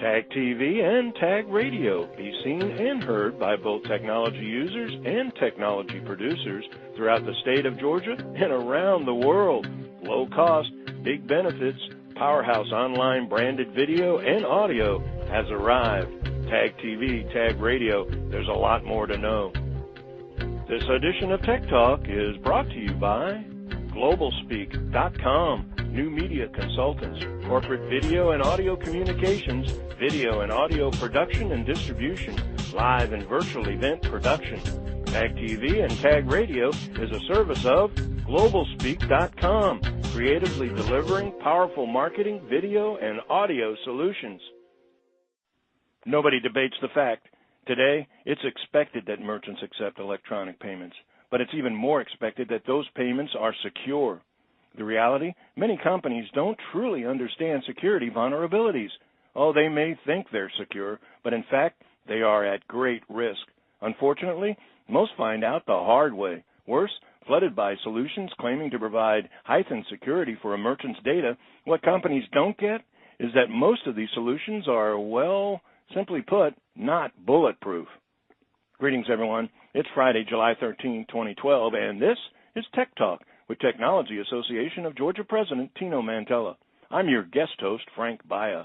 Tag TV and Tag Radio. Be seen and heard by both technology users and technology producers throughout the state of Georgia and around the world. Low cost, big benefits, powerhouse online branded video and audio has arrived. Tag TV, Tag Radio, there's a lot more to know. This edition of Tech Talk is brought to you by GlobalSpeak.com, new media consultants, corporate video and audio communications, video and audio production and distribution, live and virtual event production. Tag TV and Tag Radio is a service of GlobalSpeak.com, creatively delivering powerful marketing, video, and audio solutions. Nobody debates the fact. Today, it's expected that merchants accept electronic payments, but it's even more expected that those payments are secure. The reality, many companies don't truly understand security vulnerabilities. Oh, they may think they're secure, but in fact, they are at great risk. Unfortunately, most find out the hard way. Worse, flooded by solutions claiming to provide heightened security for a merchant's data, what companies don't get is that most of these solutions are, well, simply put, not bulletproof. Greetings, everyone. It's Friday, July 13, 2012, and this is Tech Talk with Technology Association of Georgia President Tino Mantella. I'm your guest host, Frank Baia.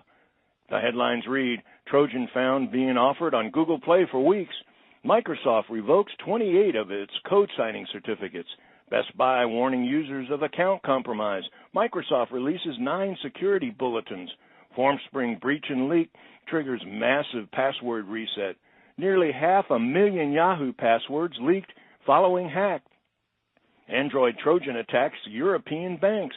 The headlines read, Trojan found being offered on Google Play for weeks. Microsoft revokes 28 of its code signing certificates. Best Buy warning users of account compromise. Microsoft releases 9 security bulletins. FormSpring breach and leak triggers massive password reset. Nearly 500,000 Yahoo passwords leaked following hack. Android Trojan attacks European banks.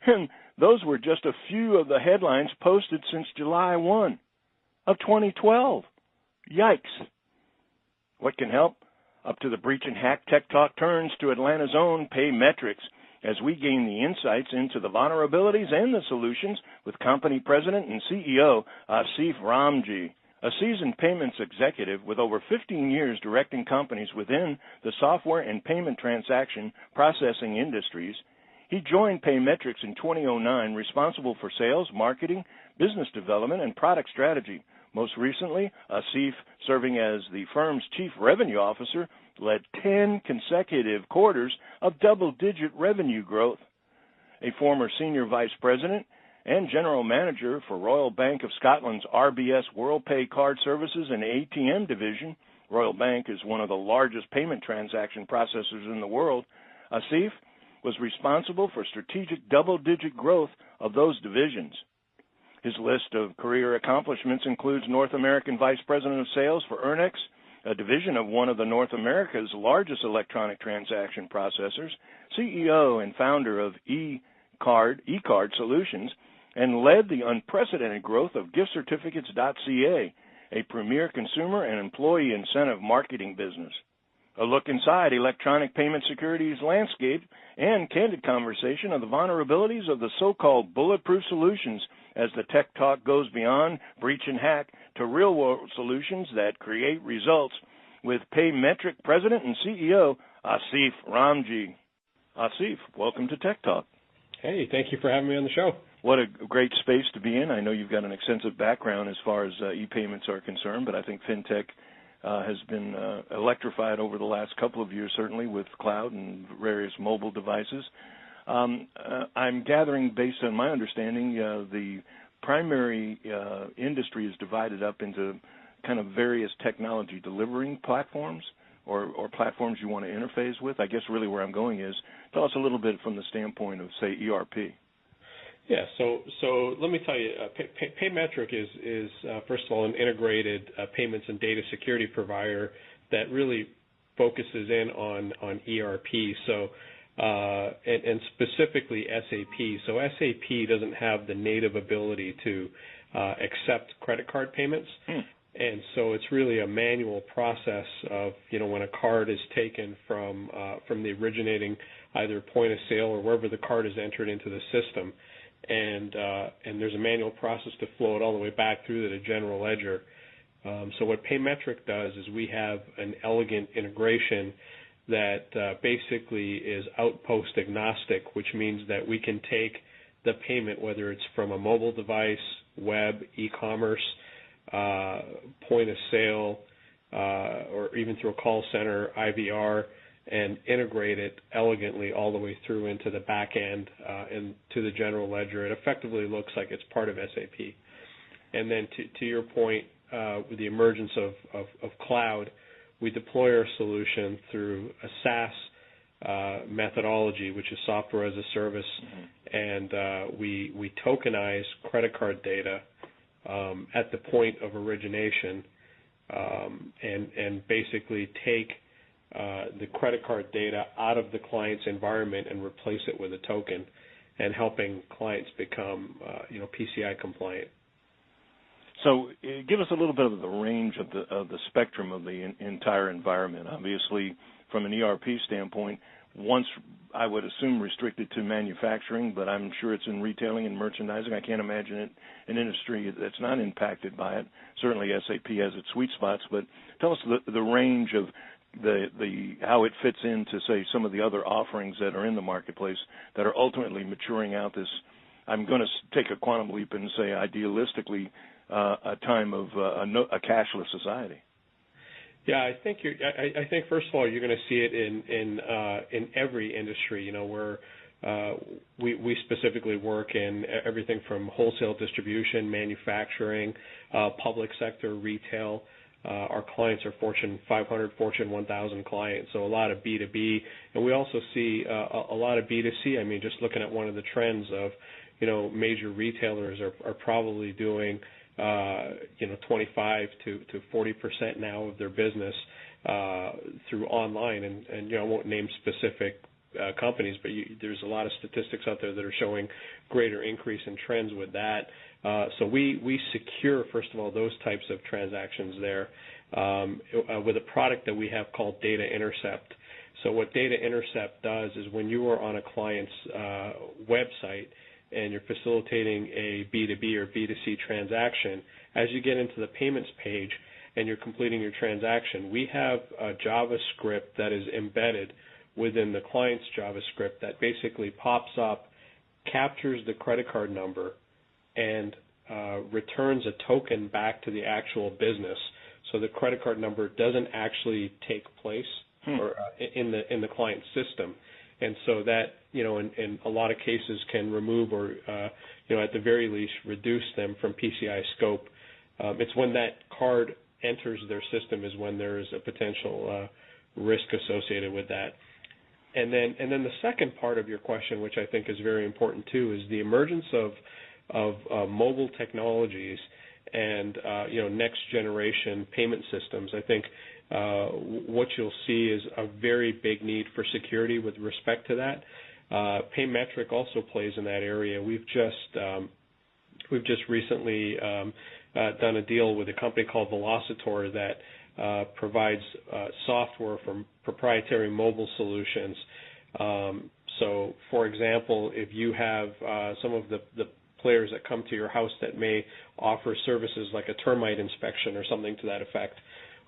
And those were just a few of the headlines posted since July 1 of 2012. Yikes. What can help? Up to the breach and hack, Tech Talk turns to Atlanta's own Paymetric as we gain the insights into the vulnerabilities and the solutions with company president and CEO Asif Ramji. A seasoned payments executive with over 15 years directing companies within the software and payment transaction processing industries, he joined Paymetric in 2009, responsible for sales, marketing, business development, and product strategy. Most recently, Asif, serving as the firm's chief revenue officer, led 10 consecutive quarters of double-digit revenue growth. A former senior vice president and general manager for Royal Bank of Scotland's RBS WorldPay Card Services and ATM division, Royal Bank is one of the largest payment transaction processors in the world, Asif was responsible for strategic double-digit growth of those divisions. His list of career accomplishments includes North American Vice President of Sales for Ernex, a division of one of the North America's largest electronic transaction processors, CEO and founder of eCard Solutions, and led the unprecedented growth of giftcertificates.ca, a premier consumer and employee incentive marketing business. A look inside electronic payment security's landscape and candid conversation of the vulnerabilities of the so-called bulletproof solutions as the Tech Talk goes beyond breach and hack to real-world solutions that create results with Paymetric President and CEO Asif Ramji. Asif, welcome to Tech Talk. Hey, thank you for having me on the show. What a great space to be in. I know you've got an extensive background as far as e-payments are concerned, but I think fintech has been electrified over the last couple of years, certainly with cloud and various mobile devices. I'm gathering, based on my understanding, the primary industry is divided up into kind of various technology delivering platforms or platforms you want to interface with. I guess really where I'm going is, tell us a little bit from the standpoint of, say, ERP. Yeah, so let me tell you, Paymetric is first of all, an integrated payments and data security provider that really focuses in on ERP. So and specifically SAP. So SAP doesn't have the native ability to accept credit card payments. And so it's really a manual process of, when a card is taken from the originating either point of sale or wherever the card is entered into the system. And there's a manual process to flow it all the way back through to the general ledger. So what Paymetric does is we have an elegant integration that basically is outpost agnostic, which means that we can take the payment, whether it's from a mobile device, web, e-commerce, point of sale, or even through a call center, IVR, and integrate it elegantly all the way through into the back end and to the general ledger. It effectively looks like it's part of SAP. And then to your point, with the emergence of cloud, we deploy our solution through a SaaS methodology, which is software as a service, and we tokenize credit card data at the point of origination, and basically take the credit card data out of the client's environment and replace it with a token, and helping clients become PCI compliant. So give us a little bit of the range of the spectrum of the entire environment. Obviously, from an ERP standpoint, once I would assume restricted to manufacturing, but I'm sure it's in retailing and merchandising. I can't imagine it an industry that's not impacted by it. Certainly SAP has its sweet spots, but tell us the range of the how it fits into, say, some of the other offerings that are in the marketplace that are ultimately maturing out this. I'm going to take a quantum leap and say idealistically a time of a cashless society. Yeah, I think first of all you're going to see it in every industry. Where we specifically work in everything from wholesale distribution, manufacturing, public sector, retail. Our clients are Fortune 500, Fortune 1000 clients, so a lot of B2B, and we also see a lot of B2C. I mean, just looking at one of the trends of, major retailers are probably doing 25 to 40% now of their business through online, and I won't name specific companies, but there's a lot of statistics out there that are showing greater increase in trends with that. So we secure, first of all, those types of transactions there with a product that we have called Data Intercept. So what Data Intercept does is when you are on a client's website and you're facilitating a B2B or B2C transaction, as you get into the payments page and you're completing your transaction, we have a JavaScript that is embedded within the client's JavaScript that basically pops up, captures the credit card number, and returns a token back to the actual business. So the credit card number doesn't actually take place or in the client system. And so that, in a lot of cases can remove or, at the very least, reduce them from PCI scope. It's when that card enters their system is when there is a potential risk associated with that. And then the second part of your question, which I think is very important too, is the emergence of mobile technologies and next generation payment systems. I think what you'll see is a very big need for security with respect to that. Paymetric also plays in that area. We've just recently done a deal with a company called Velocitor that provides software for proprietary mobile solutions. So, for example, if you have some of the players that come to your house that may offer services like a termite inspection or something to that effect,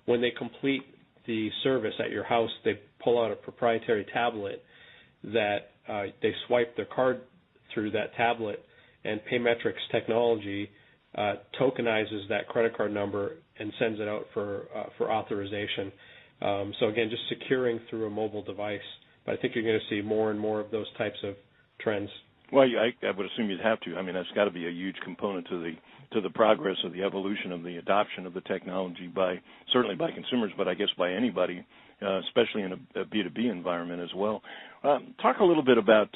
when they complete the service at your house, they pull out a proprietary tablet that they swipe their card through that tablet, and Paymetric's technology tokenizes that credit card number and sends it out for authorization. So again, just securing through a mobile device. But I think you're going to see more and more of those types of trends. Well, I would assume you'd have to. I mean, that's got to be a huge component to the progress of the evolution of the adoption of the technology certainly by consumers, but I guess by anybody, especially in a B2B environment as well. Talk a little bit about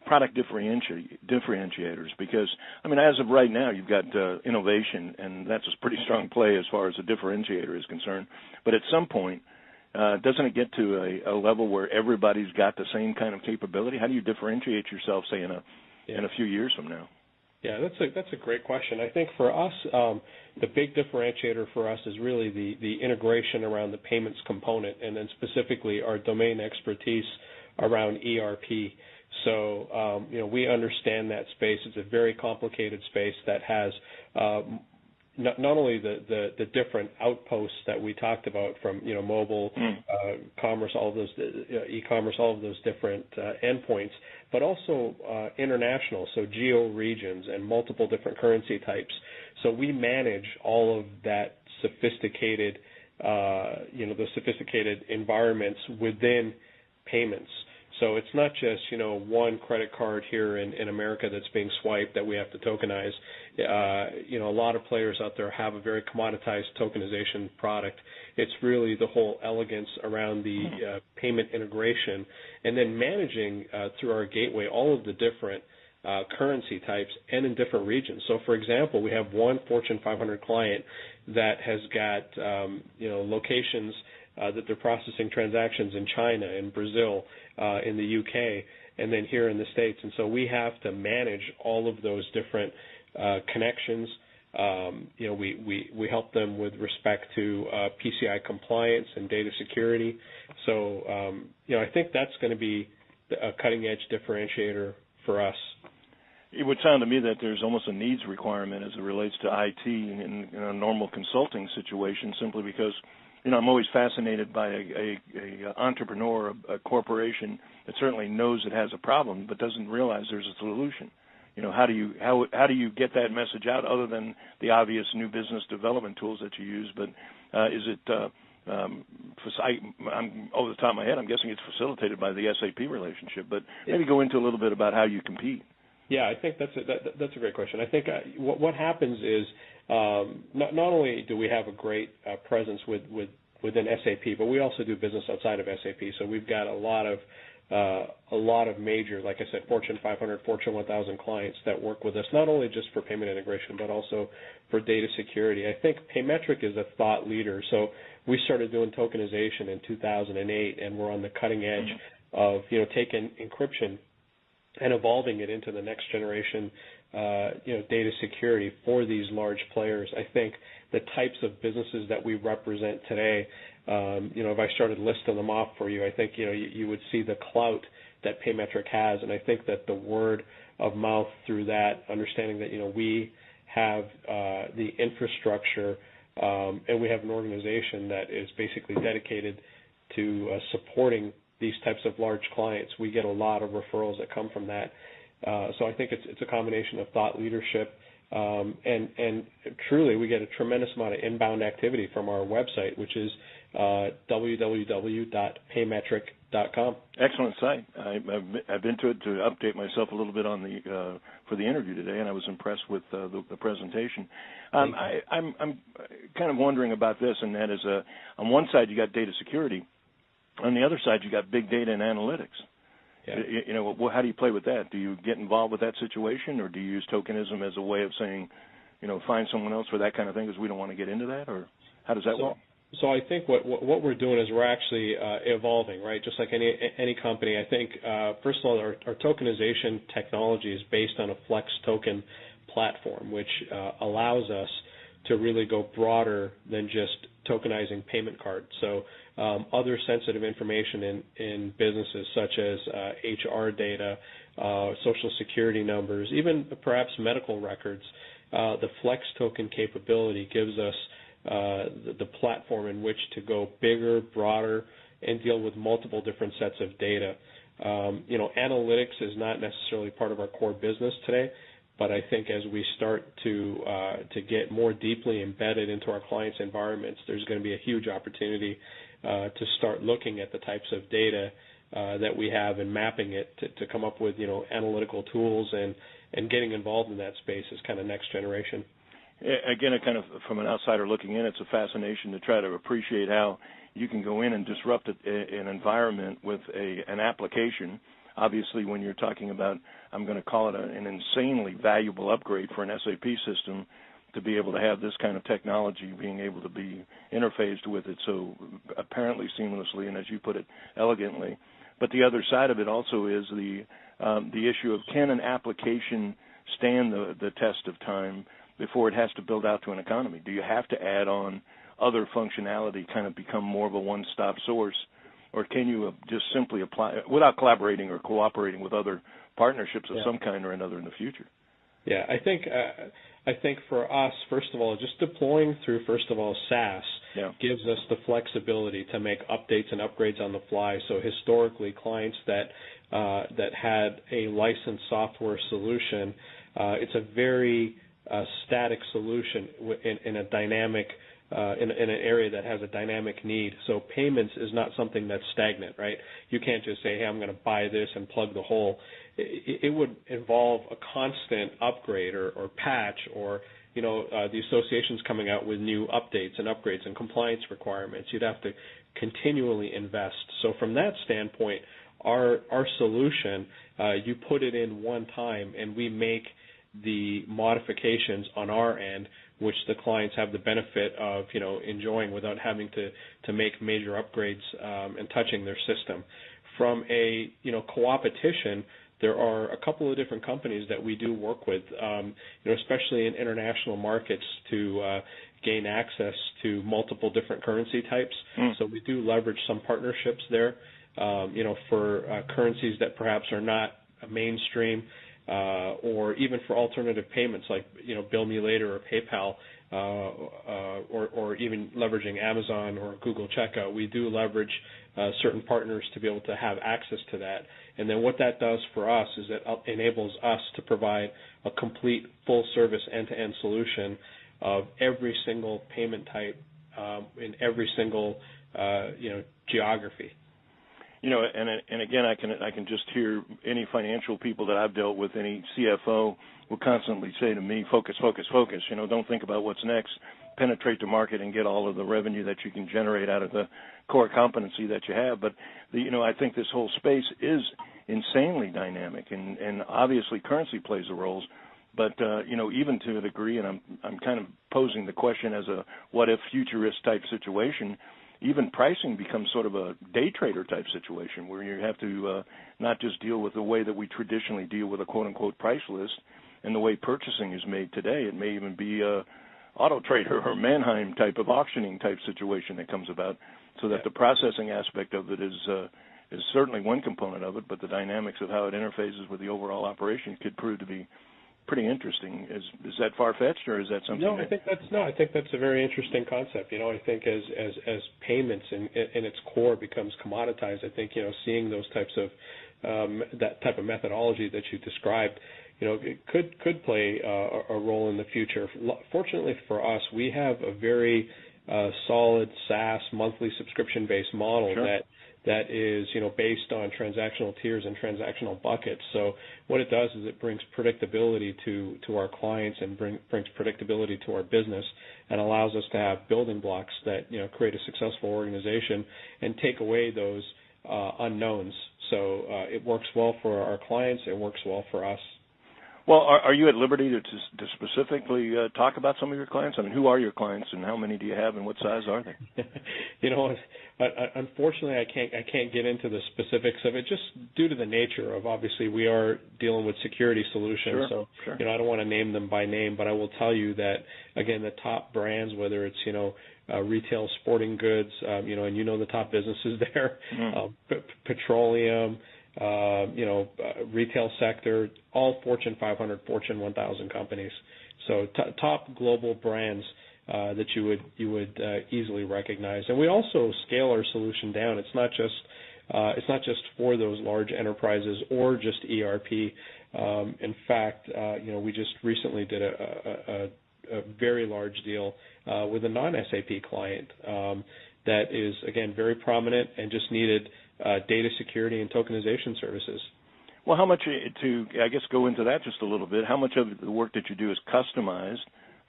product differentiators, because, I mean, as of right now, you've got innovation, and that's a pretty strong play as far as a differentiator is concerned. But at some point, doesn't it get to a level where everybody's got the same kind of capability? How do you differentiate yourself, say, in a few years from now? Yeah, that's a great question. I think for us, the big differentiator for us is really the integration around the payments component, and then specifically our domain expertise around ERP. So, we understand that space. It's a very complicated space that has not only the different outposts that we talked about from mobile, commerce, all of those e-commerce, all of those different endpoints, but also international, so geo regions and multiple different currency types. So we manage all of that sophisticated, the sophisticated environments within payments. So it's not just, one credit card here in America that's being swiped that we have to tokenize. A lot of players out there have a very commoditized tokenization product. It's really the whole elegance around the payment integration and then managing through our gateway all of the different currency types and in different regions. So, for example, we have one Fortune 500 client that has got, locations that they're processing transactions in China, in Brazil, in the UK, and then here in the States. And so we have to manage all of those different connections. We help them with respect to PCI compliance and data security. So, I think that's going to be a cutting-edge differentiator for us. It would sound to me that there's almost a needs requirement as it relates to IT in a normal consulting situation, simply because I'm always fascinated by a entrepreneur, a corporation that certainly knows it has a problem but doesn't realize there's a solution. How do you get that message out other than the obvious new business development tools that you use? But is it I'm over the top of my head, I'm guessing it's facilitated by the SAP relationship. But maybe go into a little bit about how you compete. Yeah, I think that's a great question. I think what happens is not only do we have a great presence within SAP, but we also do business outside of SAP. So we've got a lot of major, like I said, Fortune 500, Fortune 1000 clients that work with us, not only just for payment integration, but also for data security. I think Paymetric is a thought leader. So we started doing tokenization in 2008, and we're on the cutting edge of taking encryption and evolving it into the next generation, data security for these large players. I think the types of businesses that we represent today, if I started listing them off for you, I think, you would see the clout that Paymetric has. And I think that the word of mouth through that, understanding that, we have the infrastructure and we have an organization that is basically dedicated to supporting these types of large clients. We get a lot of referrals that come from that. So I think it's a combination of thought leadership and truly we get a tremendous amount of inbound activity from our website, which is www.paymetric.com. Excellent site. I've been to it to update myself a little bit on for the interview today, and I was impressed with the presentation. I'm kind of wondering about this, and that is on one side you got data security, on the other side you got big data and analytics. Yeah. How do you play with that? Do you get involved with that situation, or do you use tokenism as a way of saying, find someone else for that kind of thing because we don't want to get into that, or how does that work? So I think what we're doing is we're actually evolving, right? Just like any company. I think, first of all, our tokenization technology is based on a Flex token platform, which allows us to really go broader than just tokenizing payment cards. So other sensitive information in businesses such as HR data, social security numbers, even perhaps medical records, the Flex token capability gives us the platform in which to go bigger, broader, and deal with multiple different sets of data. Analytics is not necessarily part of our core business today, but I think as we start to get more deeply embedded into our clients' environments, there's going to be a huge opportunity to start looking at the types of data that we have and mapping it to come up with analytical tools and getting involved in that space is kind of next generation. Again, kind of from an outsider looking in, it's a fascination to try to appreciate how you can go in and disrupt an environment with an application. Obviously, when you're talking about, I'm going to call it an insanely valuable upgrade for an SAP system to be able to have this kind of technology being able to be interfaced with it so apparently seamlessly and, as you put it, elegantly. But the other side of it also is the issue of, can an application stand the test of time before it has to build out to an economy? Do you have to add on other functionality, kind of become more of a one-stop source, or can you just simply apply without collaborating or cooperating with other partnerships of some kind or another in the future? Yeah, I think for us, first of all, just deploying through, first of all, SaaS gives us the flexibility to make updates and upgrades on the fly. So historically, clients that had a licensed software solution, it's a very static solution in a dynamic in an area that has a dynamic need. So payments is not something that's stagnant, right? You can't just say, hey, I'm going to buy this and plug the hole. It would involve a constant upgrade or patch, or the associations coming out with new updates and upgrades and compliance requirements. You'd have to continually invest. So from that standpoint, our solution, you put it in one time, and we make the modifications on our end, which the clients have the benefit of enjoying without having to make major upgrades and touching their system. From a co-opetition, there are a couple of different companies that we do work with, especially in international markets, to gain access to multiple different currency types. So we do leverage some partnerships there, for currencies that perhaps are not mainstream, or even for alternative payments like Bill Me Later or PayPal, or even leveraging Amazon or Google Checkout. We do leverage certain partners to be able to have access to that. And then what that does for us is it enables us to provide a complete full-service end-to-end solution of every single payment type in every single geography. And again, I can just hear any financial people that I've dealt with, any CFO will constantly say to me, focus, focus, focus. Don't think about what's next. Penetrate the market and get all of the revenue that you can generate out of the core competency that you have. But I think this whole space is insanely dynamic, and obviously currency plays a role. But even to a degree, and I'm kind of posing the question as a what if futurist type situation. Even pricing becomes sort of a day trader type situation where you have to not just deal with the way that we traditionally deal with a quote-unquote price list and the way purchasing is made today. It may even be a auto trader or Manheim type of auctioning type situation that comes about, so that the processing aspect of it is certainly one component of it, but the dynamics of how it interfaces with the overall operation could prove to be pretty interesting. Is that far-fetched, or is that something? I think that's a very interesting concept. I think as payments in its core becomes commoditized, I think seeing those types of that type of methodology that you described, it could play a role in the future. Fortunately for us, we have a very solid SaaS monthly subscription-based model that is, based on transactional tiers and transactional buckets. So what it does is it brings predictability to our clients and brings predictability to our business, and allows us to have building blocks that create a successful organization and take away those unknowns. So it works well for our clients. It works well for us. Well, are you at liberty to specifically talk about some of your clients? I mean, who are your clients, and how many do you have, and what size are they? Unfortunately, I can't get into the specifics of it, just due to the nature of, obviously, we are dealing with security solutions. Sure. I don't want to name them by name, but I will tell you that, again, the top brands, whether it's retail sporting goods, and the top businesses there, petroleum, retail sector, all Fortune 500, Fortune 1000 companies. So top global brands that you would easily recognize. And we also scale our solution down. It's not just for those large enterprises or just ERP. In fact, we just recently did a very large deal with a non-SAP client that is, again, very prominent and just needed data security and tokenization services. Well, how much go into that just a little bit, how much of the work that you do is customized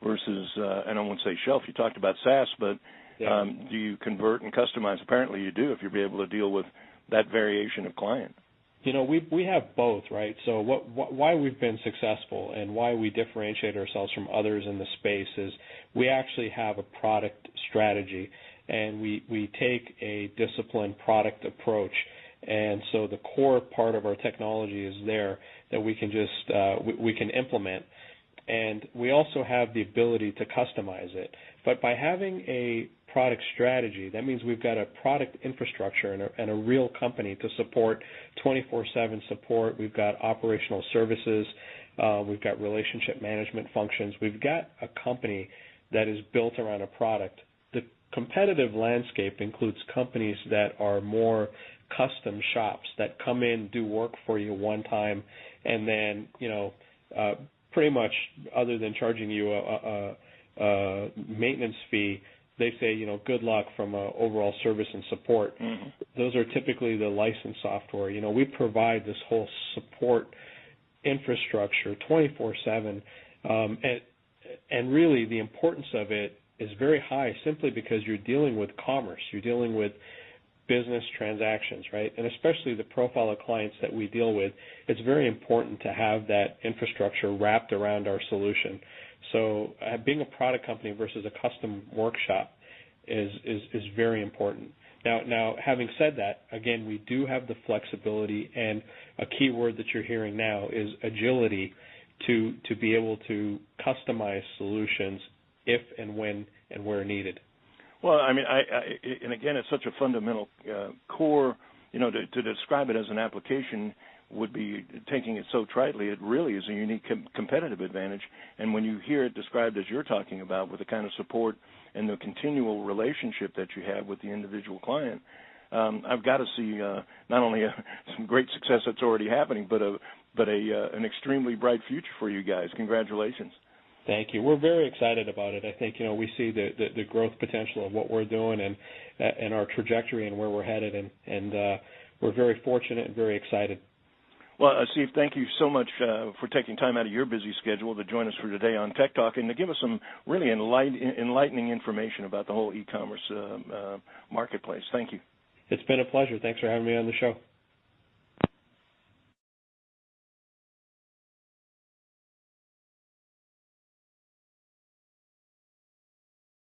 versus, I don't want to say shelf, you talked about SaaS, but do you convert and customize? Apparently you do, if you'll be able to deal with that variation of client. We have both, right? So why we've been successful and why we differentiate ourselves from others in the space is we actually have a product strategy, and we take a disciplined product approach. And so the core part of our technology is there that we can just we can implement. And we also have the ability to customize it. But by having a product strategy, that means we've got a product infrastructure and a real company to support 24/7 support. We've got operational services. We've got relationship management functions. We've got a company that is built around a product. The competitive landscape includes companies that are more custom shops that come in, do work for you one time, and then, pretty much other than charging you a maintenance fee, they say, good luck from overall service and support. Mm-hmm. Those are typically the licensed software. We provide this whole support infrastructure 24/7, and really the importance of it is very high simply because you're dealing with commerce. You're dealing with business transactions, right? And especially the profile of clients that we deal with, it's very important to have that infrastructure wrapped around our solution. So being a product company versus a custom workshop is very important. Now, having said that, again, we do have the flexibility, and a key word that you're hearing now is agility to be able to customize solutions if and when and where needed. Well, I mean, and again, it's such a fundamental core, to describe it as an application would be taking it so tritely. It really is a unique competitive advantage. And when you hear it described as you're talking about, with the kind of support and the continual relationship that you have with the individual client, I've got to see not only some great success that's already happening, but an extremely bright future for you guys. Congratulations. Thank you. We're very excited about it. I think, we see the growth potential of what we're doing and our trajectory and where we're headed, and we're very fortunate and very excited. Well, Asif, thank you so much for taking time out of your busy schedule to join us for today on Tech Talk and to give us some really enlightening information about the whole e-commerce marketplace. Thank you. It's been a pleasure. Thanks for having me on the show.